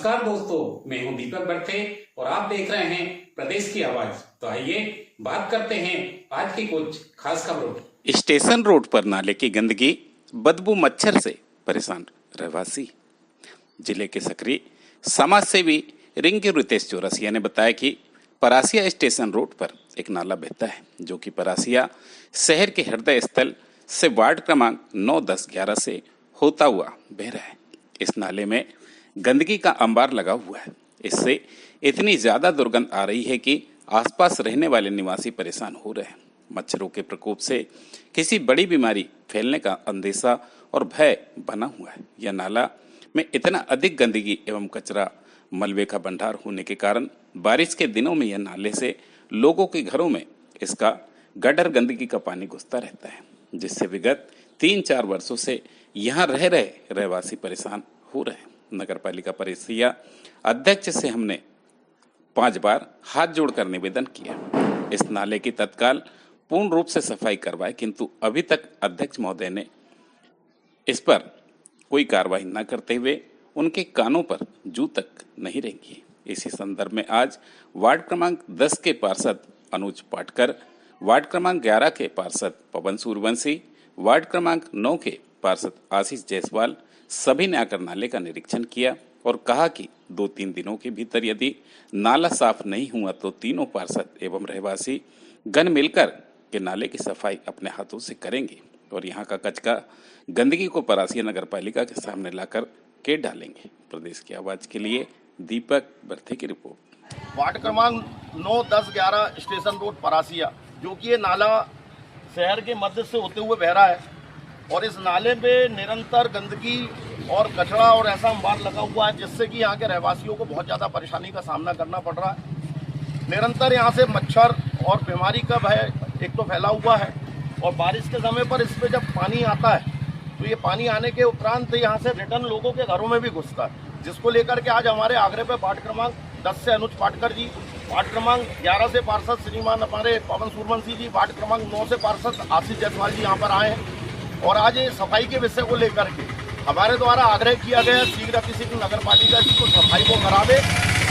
नमस्कार दोस्तों, मैं हूं दीपक बर्थे और आप देख रहे हैं प्रदेश की आवाज। तो आइए बात करते हैं आज की कुछ खास खबरों। स्टेशन रोड पर नाले की गंदगी, बदबू, मच्छर से परेशान रहवासी। जिले के सक्रिय समाज सेवी रिंकी रितेश चौरसिया ने बताया कि परासिया स्टेशन रोड पर एक नाला बहता है जो कि परासिया शहर के हृदय स्थल से वार्ड क्रमांक 9, 10, 11 से होता हुआ बह रहा है। इस नाले में गंदगी का अंबार लगा हुआ है। इससे इतनी ज्यादा दुर्गंध आ रही है कि आसपास रहने वाले निवासी परेशान हो रहे हैं। मच्छरों के प्रकोप से किसी बड़ी बीमारी फैलने का अंदेशा और भय बना हुआ है। यह नाला में इतना अधिक गंदगी एवं कचरा, मलबे का भंडार होने के कारण बारिश के दिनों में यह नाले से लोगों के घरों में इसका गटर गंदगी का पानी घुसता रहता है, जिससे विगत 3-4 वर्षों से यहाँ रह रहे रहवासी परेशान हो रहे हैं। नगर पालिका परासिया अध्यक्ष से हमने 5 बार हाथ जोड़कर निवेदन किया इस नाले की तत्काल पूर्ण रूप से सफाई करवाए, किंतु अभी तक अध्यक्ष महोदय ने इस पर कोई कार्रवाई न करते हुए उनके कानों पर जू तक नहीं रेंगी। इसी संदर्भ में आज वार्ड क्रमांक 10 के पार्षद अनुज पाटकर, वार्ड क्रमांक 11 के पार्षद पवन सूर्यवंशी, वार्ड क्रमांक 9 के पार्षद आशीष जायसवाल सभी ने आकर नाले का निरीक्षण किया और कहा कि 2-3 दिनों के भीतर यदि नाला साफ नहीं हुआ तो तीनों पार्षद एवं रहवासी गण मिलकर के नाले की सफाई अपने हाथों से करेंगे और यहाँ का कचरा गंदगी को परासिया नगर पालिका के सामने लाकर के डालेंगे। प्रदेश की आवाज के लिए दीपक बर्थे की रिपोर्ट। वार्ड क्रमांक 9, 10, 11 स्टेशन रोड परासिया, जो कि ये नाला शहर के मध्य से होते हुए बह रहा है और इस नाले पे निरंतर गंदगी और कचरा और ऐसा अंबार लगा हुआ है जिससे कि यहाँ के रहवासियों को बहुत ज़्यादा परेशानी का सामना करना पड़ रहा है। निरंतर यहाँ से मच्छर और बीमारी का भय एक तो फैला हुआ है और बारिश के समय पर इस पे जब पानी आता है तो ये पानी आने के उपरांत यहाँ से रिटर्न लोगों के घरों में भी घुसता है, जिसको लेकर के आज हमारे आगरे पे वार्ड क्रमांक 10 से अनुज पाटकर जी, वार्ड क्रमांक 11 से पार्षद श्रीमान हमारे पवन सूर्यवंशी जी, वार्ड क्रमांक 9 से पार्षद आशीष जायसवाल जी यहाँ पर आए हैं और आज ये सफाई के विषय को लेकर के हमारे द्वारा आग्रह किया गया शीघ्र अतिशीघ्र नगर पालिका जी को सफाई को करावे,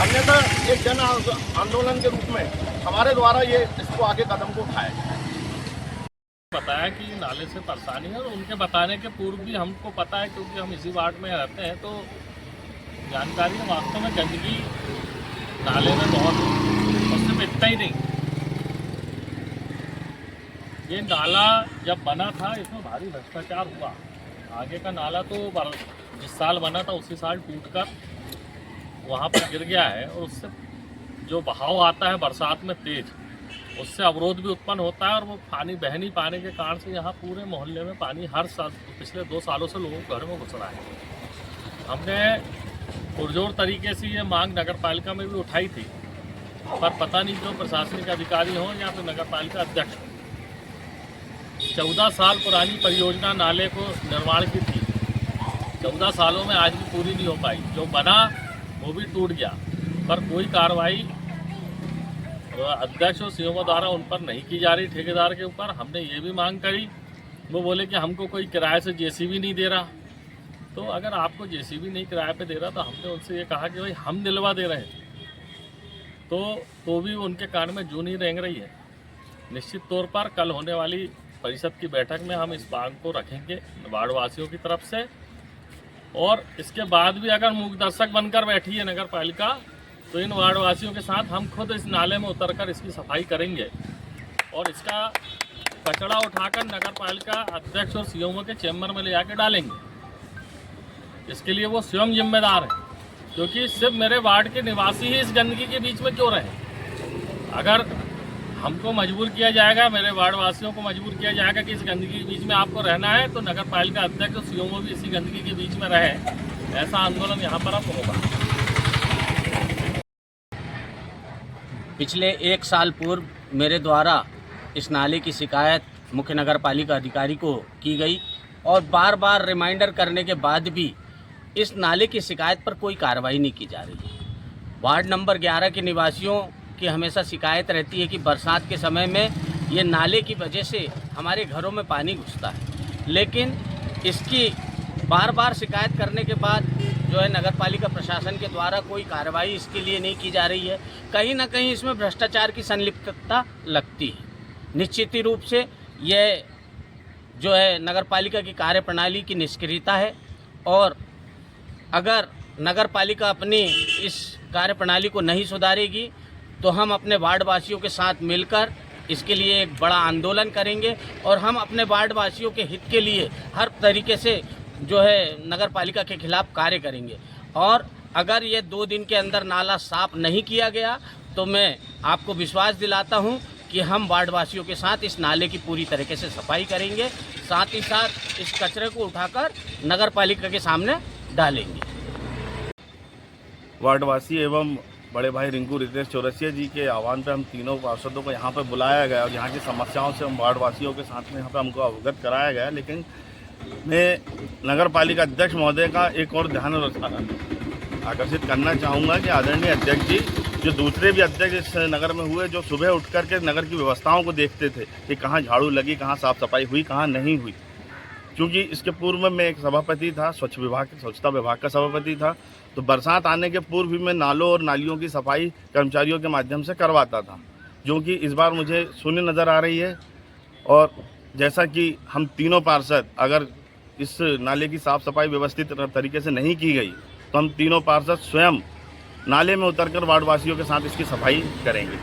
अन्यथा एक जन आंदोलन के रूप में हमारे द्वारा ये इसको आगे कदम को उठाया जाए। बताया कि नाले से परेशानी है और उनके बताने के पूर्व भी हमको पता है, क्योंकि हम इसी वार्ड में रहते हैं, तो जानकारी है वास्तव में गंदगी नाले में बहुत है। और सिर्फ इतना ही नहीं, ये नाला जब बना था इसमें भारी भ्रष्टाचार हुआ। आगे का नाला तो जिस साल बना था उसी साल टूटकर वहाँ पर गिर गया है और उससे जो बहाव आता है बरसात में तेज, उससे अवरोध भी उत्पन्न होता है और वो पानी बह नहीं पाने के कारण से यहाँ पूरे मोहल्ले में पानी हर साल पिछले 2 सालों से लोगों के घर में घुस रहा है। हमने पुरजोर तरीके से ये मांग नगर पालिका में भी उठाई थी, पर पता नहीं क्यों प्रशासनिक अधिकारी हों या फिर नगर पालिका अध्यक्ष, 14 साल पुरानी परियोजना नाले को निर्माण की थी, 14 सालों में आज भी पूरी नहीं हो पाई। जो बना वो भी टूट गया, पर कोई कार्रवाई अध्यक्ष और सीएमओ द्वारा उन पर नहीं की जा रही। ठेकेदार के ऊपर हमने ये भी मांग करी, वो बोले कि हमको कोई किराए से जेसीबी नहीं दे रहा। तो अगर आपको जेसीबी नहीं किराए पे दे रहा तो हमने उनसे ये कहा कि भाई हम दिलवा दे रहे हैं, तो भी उनके कान में जू नहीं रेंग रही है। निश्चित तौर पर कल होने वाली परिषद की बैठक में हम इस मांग को रखेंगे वार्ड वासियों की तरफ से, और इसके बाद भी अगर मूक दर्शक बनकर बैठी है नगर पालिका तो इन वार्ड वासियों के साथ हम खुद इस नाले में उतरकर इसकी सफाई करेंगे और इसका कचरा उठाकर नगर पालिका अध्यक्ष और सीएमओ के चैम्बर में ले जाकर डालेंगे। इसके लिए वो स्वयं जिम्मेदार है, क्योंकि सिर्फ मेरे वार्ड के निवासी ही इस गंदगी के बीच में क्यों रहे। अगर हमको मजबूर किया जाएगा, मेरे वार्ड वासियों को मजबूर किया जाएगा कि इस गंदगी के बीच में आपको रहना है, तो नगर पालिका अध्यक्ष और सीएमओ भी इसी गंदगी के बीच में रहे। ऐसा आंदोलन यहाँ पर अब होगा। पिछले 1 साल पूर्व मेरे द्वारा इस नाले की शिकायत मुख्य नगर पालिका अधिकारी को की गई और बार बार रिमाइंडर करने के बाद भी इस नाले की शिकायत पर कोई कार्रवाई नहीं की जा रही। वार्ड नंबर 11 के निवासियों की हमेशा शिकायत रहती है कि बरसात के समय में ये नाले की वजह से हमारे घरों में पानी घुसता है, लेकिन इसकी बार बार शिकायत करने के बाद जो है नगर पालिका प्रशासन के द्वारा कोई कार्रवाई इसके लिए नहीं की जा रही है। कहीं ना कहीं इसमें भ्रष्टाचार की संलिप्तता लगती है। निश्चित ही रूप से यह जो है नगर पालिका की कार्यप्रणाली की निष्क्रियता है, और अगर नगर पालिका अपनी इस कार्यप्रणाली को नहीं सुधारेगी तो हम अपने वार्ड वासियों के साथ मिलकर इसके लिए एक बड़ा आंदोलन करेंगे, और हम अपने वार्ड वासियों के हित के लिए हर तरीके से जो है नगर पालिका के खिलाफ कार्य करेंगे। और अगर ये 2 दिन के अंदर नाला साफ नहीं किया गया तो मैं आपको विश्वास दिलाता हूं कि हम वार्ड वासियों के साथ इस नाले की पूरी तरीके से सफाई करेंगे, साथ ही साथ इस कचरे को उठाकर नगर पालिका के सामने डालेंगे। वार्डवासी एवं बड़े भाई रिंकू रितेश चौरसिया जी के आह्वान पर हम तीनों पार्षदों को यहाँ पर बुलाया गया और यहाँ की समस्याओं से हम वार्डवासियों के साथ में यहाँ पर हमको अवगत कराया गया। लेकिन मैं नगर पालिका अध्यक्ष महोदय का एक और ध्यान आकर्षित करना चाहूँगा कि आदरणीय अध्यक्ष जी, जो दूसरे भी अध्यक्ष इस नगर में हुए, जो सुबह उठ कर के नगर की व्यवस्थाओं को देखते थे कि कहाँ झाड़ू लगी, कहाँ साफ़ सफाई हुई, कहाँ नहीं हुई। क्योंकि इसके पूर्व में मैं एक सभापति था, स्वच्छता विभाग का सभापति था, तो बरसात आने के पूर्व भी मैं नालों और नालियों की सफाई कर्मचारियों के माध्यम से करवाता था, जो कि इस बार मुझे शून्य नज़र आ रही है। और जैसा कि हम तीनों पार्षद, अगर इस नाले की साफ़ सफाई व्यवस्थित तरीके से नहीं की गई तो हम तीनों पार्षद स्वयं नाले में उतरकर वार्डवासियों के साथ इसकी सफाई करेंगे।